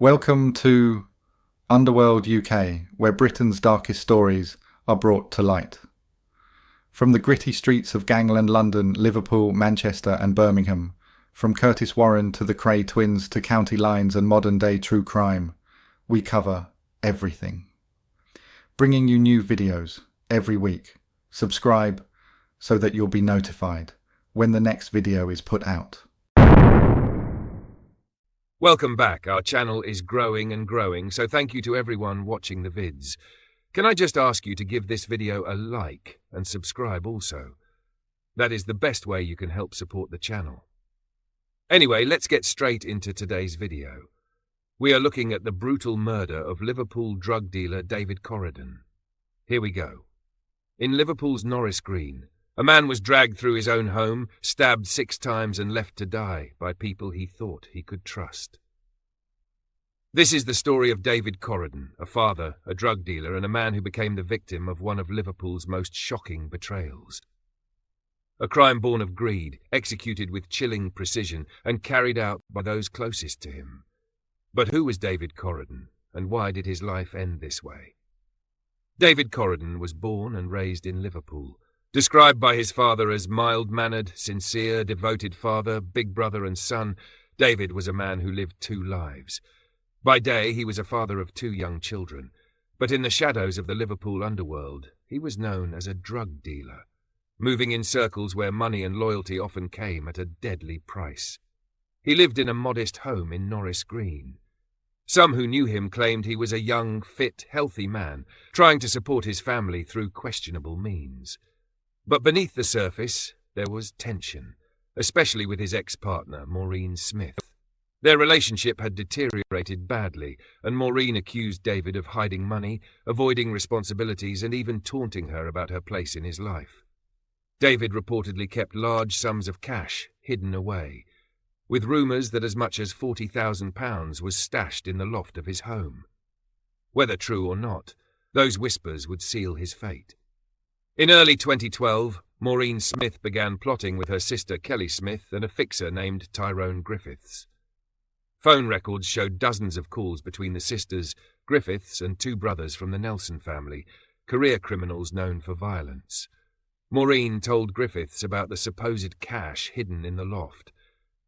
Welcome to Underworld UK, where Britain's darkest stories are brought to light. From the gritty streets of gangland London, Liverpool, Manchester and Birmingham, from Curtis Warren to the Cray twins to county lines and modern-day true crime, we cover everything. Bringing you new videos every week. Subscribe so that you'll be notified when the next video is put out. Welcome back. Our channel is growing and growing, so thank you to everyone watching the vids. Can I just ask you to give this video a like and subscribe also? That is the best way you can help support the channel. Anyway, let's get straight into today's video. We are looking at the brutal murder of Liverpool drug dealer David Corridon. Here we go. In Liverpool's Norris Green, a man was dragged through his own home, stabbed 6 times and left to die by people he thought he could trust. This is the story of David Corridon, a father, a drug dealer, and a man who became the victim of one of Liverpool's most shocking betrayals. A crime born of greed, executed with chilling precision, and carried out by those closest to him. But who was David Corridon, and why did his life end this way? David Corridon was born and raised in Liverpool. Described by his father as mild-mannered, sincere, devoted father, big brother and son, David was a man who lived 2 lives. By day, he was a father of 2 young children, but in the shadows of the Liverpool Underworld, he was known as a drug dealer, moving in circles where money and loyalty often came at a deadly price. He lived in a modest home in Norris Green. Some who knew him claimed he was a young, fit, healthy man, trying to support his family through questionable means. But beneath the surface, there was tension, especially with his ex-partner, Maureen Smith. Their relationship had deteriorated badly, and Maureen accused David of hiding money, avoiding responsibilities, and even taunting her about her place in his life. David reportedly kept large sums of cash hidden away, with rumours that as much as £40,000 was stashed in the loft of his home. Whether true or not, those whispers would seal his fate. In early 2012, Maureen Smith began plotting with her sister Kelly Smith and a fixer named Tyrone Griffiths. Phone records showed dozens of calls between the sisters, Griffiths, and 2 brothers from the Nelson family, career criminals known for violence. Maureen told Griffiths about the supposed cash hidden in the loft.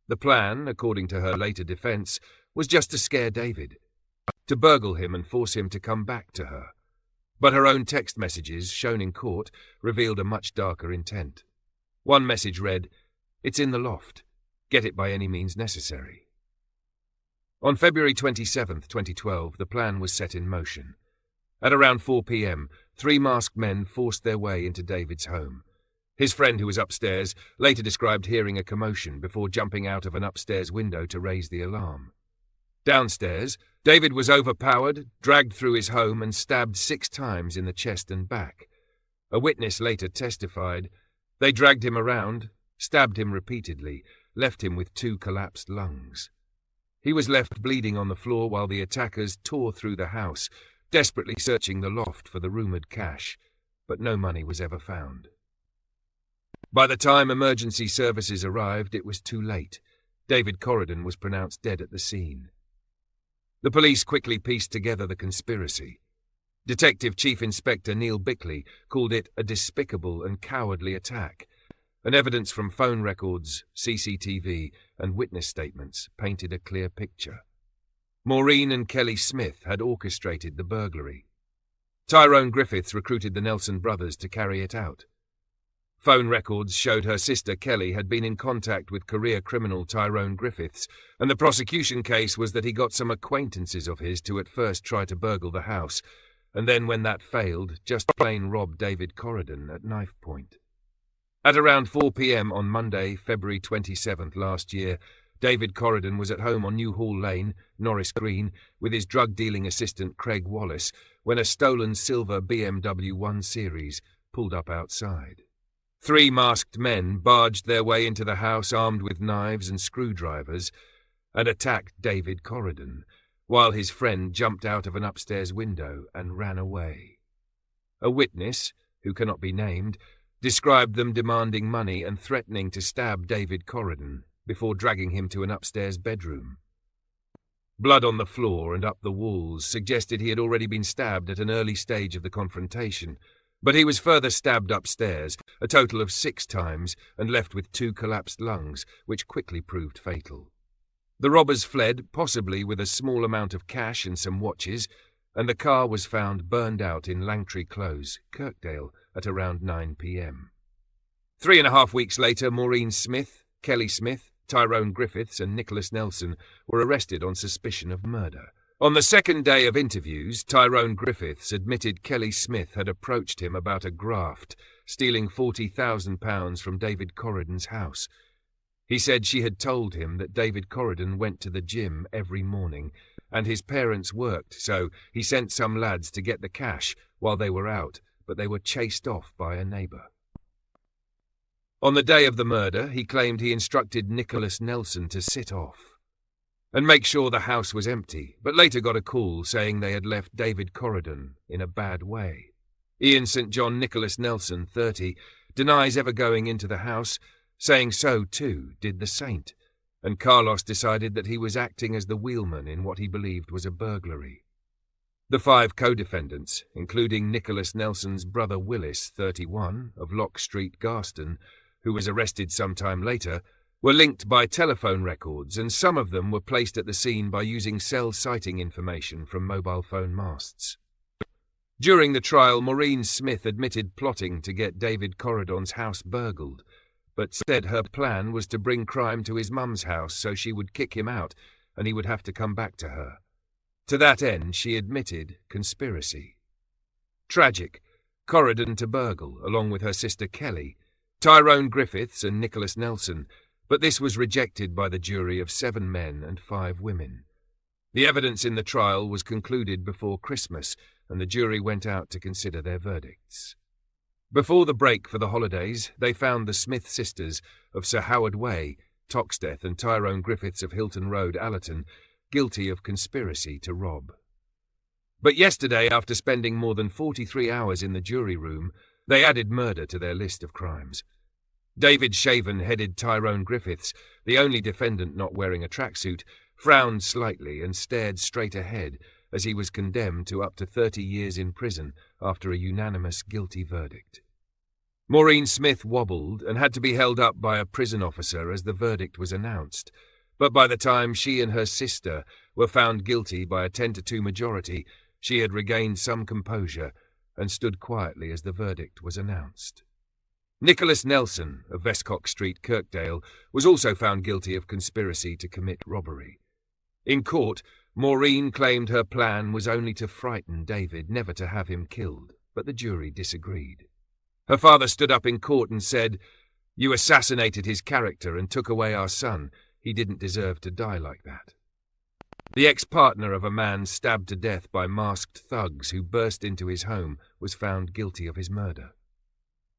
The plan, according to her later defence, was just to scare David, to burgle him and force him to come back to her. But her own text messages, shown in court, revealed a much darker intent. One message read, "It's in the loft. Get it by any means necessary." On February 27, 2012, the plan was set in motion. At around 4 p.m., 3 masked men forced their way into David's home. His friend, who was upstairs, later described hearing a commotion before jumping out of an upstairs window to raise the alarm. Downstairs, David was overpowered, dragged through his home and stabbed 6 times in the chest and back. A witness later testified, "They dragged him around, stabbed him repeatedly, left him with 2 collapsed lungs. He was left bleeding on the floor while the attackers tore through the house, desperately searching the loft for the rumoured cash, but no money was ever found." By the time emergency services arrived, it was too late. David Corridon was pronounced dead at the scene. The police quickly pieced together the conspiracy. Detective Chief Inspector Neil Bickley called it a despicable and cowardly attack, and evidence from phone records, CCTV, and witness statements painted a clear picture. Maureen and Kelly Smith had orchestrated the burglary. Tyrone Griffiths recruited the Nelson brothers to carry it out. Phone records showed her sister Kelly had been in contact with career criminal Tyrone Griffiths, and the prosecution case was that he got some acquaintances of his to at first try to burgle the house, and then when that failed, just plain rob David Corridon at knife point. At around 4 p.m. on Monday, February 27th last year, David Corridon was at home on New Hall Lane, Norris Green, with his drug-dealing assistant Craig Wallace, when a stolen silver BMW 1 Series pulled up outside. 3 masked men barged their way into the house armed with knives and screwdrivers and attacked David Corridon, while his friend jumped out of an upstairs window and ran away. A witness, who cannot be named, described them demanding money and threatening to stab David Corridon before dragging him to an upstairs bedroom. Blood on the floor and up the walls suggested he had already been stabbed at an early stage of the confrontation, but he was further stabbed upstairs, a total of 6 times, and left with 2 collapsed lungs, which quickly proved fatal. The robbers fled, possibly with a small amount of cash and some watches, and the car was found burned out in Langtry Close, Kirkdale, at around 9 p.m. 3.5 weeks later, Maureen Smith, Kelly Smith, Tyrone Griffiths and Nicholas Nelson were arrested on suspicion of murder. On the second day of interviews, Tyrone Griffiths admitted Kelly Smith had approached him about a graft, stealing £40,000 from David Corridon's house. He said she had told him that David Corridon went to the gym every morning, and his parents worked, so he sent some lads to get the cash while they were out, but they were chased off by a neighbour. On the day of the murder, he claimed he instructed Nicholas Nelson to sit off and make sure the house was empty, but later got a call saying they had left David Corridon in a bad way. Ian St. John Nicholas Nelson, 30, denies ever going into the house, saying so too did the Saint, and Carlos decided that he was acting as the wheelman in what he believed was a burglary. The 5 co-defendants, including Nicholas Nelson's brother Willis, 31, of Lock Street, Garston, who was arrested some time later, were linked by telephone records, and some of them were placed at the scene by using cell sighting information from mobile phone masts. During the trial, Maureen Smith admitted plotting to get David Corridon's house burgled, but said her plan was to bring crime to his mum's house so she would kick him out and he would have to come back to her. To that end, she admitted conspiracy. Tragic. Corridon to burgle, along with her sister Kelly, Tyrone Griffiths and Nicholas Nelson, but this was rejected by the jury of 7 men and 5 women. The evidence in the trial was concluded before Christmas, and the jury went out to consider their verdicts. Before the break for the holidays, they found the Smith sisters of Sir Howard Way, Toxteth, and Tyrone Griffiths of Hilton Road, Allerton, guilty of conspiracy to rob. But yesterday, after spending more than 43 hours in the jury room, they added murder to their list of crimes. David Shaven headed Tyrone Griffiths, the only defendant not wearing a tracksuit, frowned slightly and stared straight ahead as he was condemned to up to 30 years in prison after a unanimous guilty verdict. Maureen Smith wobbled and had to be held up by a prison officer as the verdict was announced, but by the time she and her sister were found guilty by a 10-2 majority, she had regained some composure and stood quietly as the verdict was announced. Nicholas Nelson of Westcock Street, Kirkdale, was also found guilty of conspiracy to commit robbery. In court, Maureen claimed her plan was only to frighten David, never to have him killed, but the jury disagreed. Her father stood up in court and said, "You assassinated his character and took away our son. He didn't deserve to die like that." The ex-partner of a man stabbed to death by masked thugs who burst into his home was found guilty of his murder.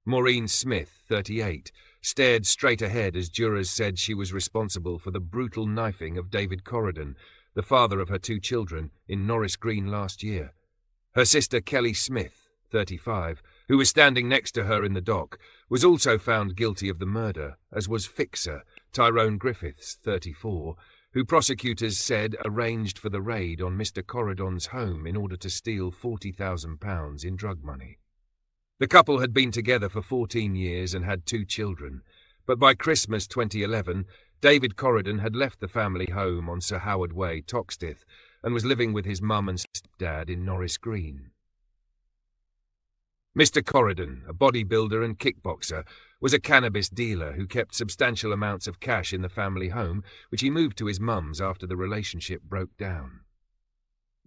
Maureen Smith, 38, stared straight ahead as jurors said she was responsible for the brutal knifing of David Corridon, the father of her 2 children, in Norris Green last year. Her sister Kelly Smith, 35, who was standing next to her in the dock, was also found guilty of the murder, as was Fixer, Tyrone Griffiths, 34, who prosecutors said arranged for the raid on Mr. Corridon's home in order to steal £40,000 in drug money. The couple had been together for 14 years and had 2 children, but by Christmas 2011, David Corridon had left the family home on Sir Howard Way, Toxteth, and was living with his mum and stepdad in Norris Green. Mr. Corridon, a bodybuilder and kickboxer, was a cannabis dealer who kept substantial amounts of cash in the family home, which he moved to his mum's after the relationship broke down.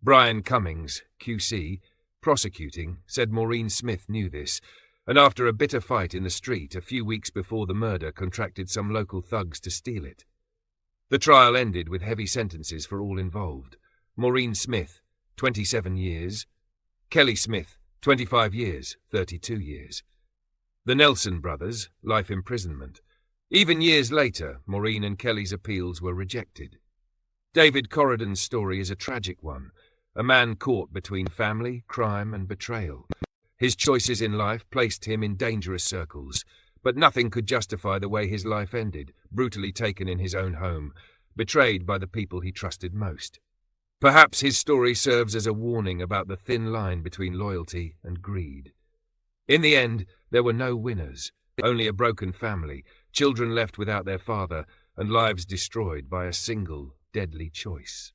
Brian Cummings, QC, prosecuting, said Maureen Smith knew this, and after a bitter fight in the street a few weeks before the murder contracted some local thugs to steal it. The trial ended with heavy sentences for all involved. Maureen Smith, 27 years. Kelly Smith, 25 years, 32 years. The Nelson brothers, life imprisonment. Even years later, Maureen and Kelly's appeals were rejected. David Corridon's story is a tragic one, a man caught between family, crime and betrayal. His choices in life placed him in dangerous circles, but nothing could justify the way his life ended, brutally taken in his own home, betrayed by the people he trusted most. Perhaps his story serves as a warning about the thin line between loyalty and greed. In the end, there were no winners, only a broken family, children left without their father, and lives destroyed by a single deadly choice.